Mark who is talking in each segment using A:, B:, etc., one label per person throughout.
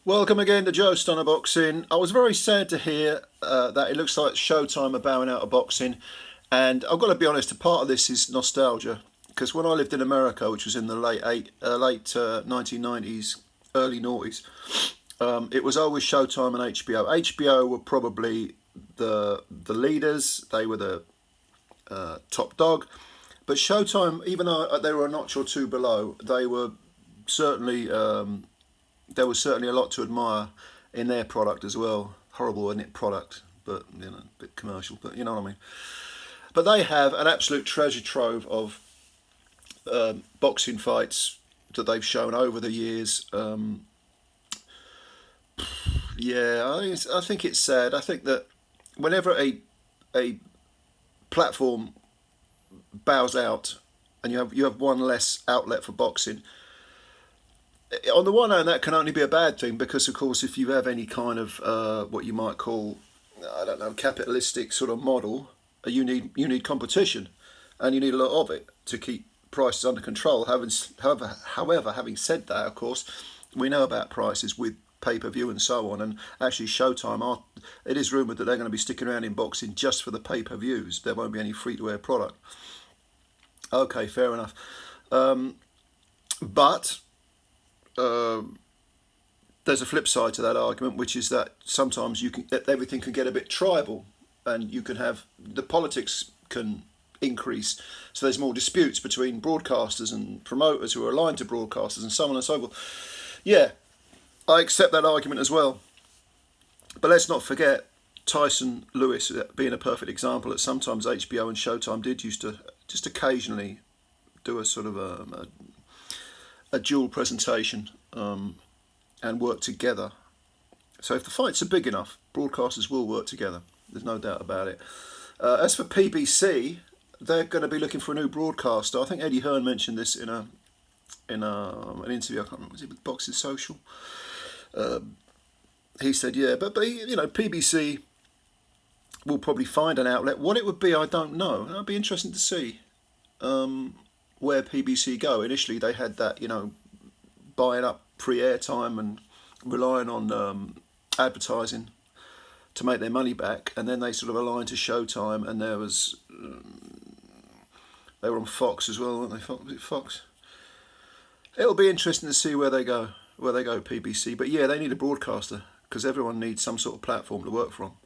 A: Welcome again to Joe Stunner Boxing. I was very sad to hear that it looks like Showtime are bowing out of boxing, and I've got to be honest. A part of this is nostalgia because when I lived in America, which was in the late 1990s, early noughties, it was always Showtime and HBO. HBO were probably the leaders. They were the top dog, but Showtime, even though they were a notch or two below, they were certainly. There was certainly a lot to admire in their product as well. Horrible, isn't it, product, but a bit commercial, but you know what I mean. But they have an absolute treasure trove of boxing fights that they've shown over the years. I think it's sad. I think that whenever a platform bows out and you have one less outlet for boxing, on the one hand, that can only be a bad thing because, of course, if you have any kind of what you might call, I don't know, capitalistic sort of model, you need competition, and you need a lot of it to keep prices under control. However, having said that, of course, we know about prices with pay-per-view and so on, and actually Showtime it is rumoured that they're going to be sticking around in boxing just for the pay-per-views. There won't be any free-to-air product. Okay, fair enough. But there's a flip side to that argument, which is that sometimes everything can get a bit tribal, and you can have the politics can increase, so there's more disputes between broadcasters and promoters who are aligned to broadcasters and so on and so forth. Yeah, I accept that argument as well, but let's not forget Tyson Lewis being a perfect example that sometimes HBO and Showtime did used to just occasionally do a sort of a dual presentation and work together. So if the fights are big enough, broadcasters will work together. There's no doubt about it. As for PBC, they're going to be looking for a new broadcaster. I think Eddie Hearn mentioned this in an interview. I can't remember, was it with Boxing Social? He said, yeah, but PBC will probably find an outlet. What it would be, I don't know. It'd be interesting to see where PBC go. Initially, they had that, buying up free airtime and relying on advertising to make their money back, and then they sort of aligned to Showtime, and they were on Fox as well, weren't they? Was it Fox? It'll be interesting to see where they go, PBC. But yeah, they need a broadcaster because everyone needs some sort of platform to work from,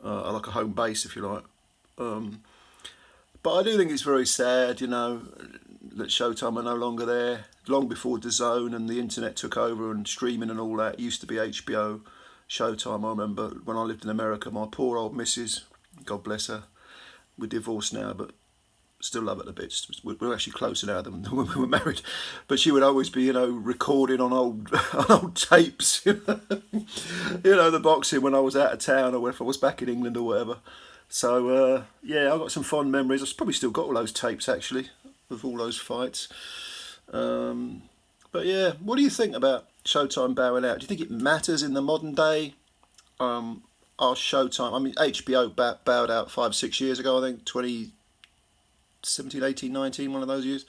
A: like a home base, if you like. But I do think it's very sad, that Showtime are no longer there. Long before DAZN and the internet took over and streaming and all that, it used to be HBO, Showtime. I remember when I lived in America, my poor old missus, God bless her, we're divorced now, but still love it a bit. We're actually closer now than when we were married. But she would always be, recording on old on old tapes, the boxing when I was out of town or if I was back in England or whatever. So, yeah, I've got some fond memories. I've probably still got all those tapes, actually, of all those fights. But, yeah, what do you think about Showtime bowing out? Do you think it matters in the modern day? Our Showtime, HBO bowed out 5-6 years ago, I think, 2017, 18, 19, one of those years.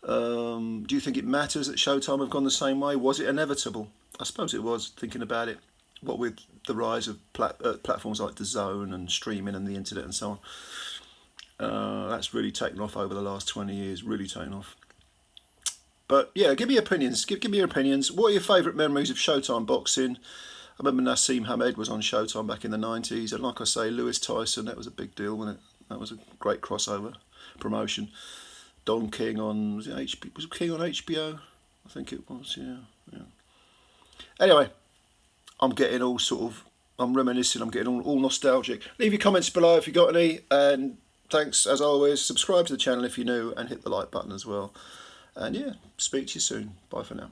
A: Do you think it matters that Showtime have gone the same way? Was it inevitable? I suppose it was, thinking about it. What with the rise of platforms like DAZN and streaming and the internet and so on. That's really taken off over the last 20 years, really taken off. But yeah, give me opinions. Give me your opinions. What are your favourite memories of Showtime boxing? I remember Nassim Hamed was on Showtime back in the 90s. And like I say, Lewis Tyson, that was a big deal, wasn't it? That was a great crossover promotion. Don King on, was it King on HBO? I think it was, yeah. Anyway, I'm reminiscing, I'm getting all nostalgic. Leave your comments below if you got any, and thanks as always. Subscribe to the channel if you're new, and hit the like button as well. And yeah, speak to you soon. Bye for now.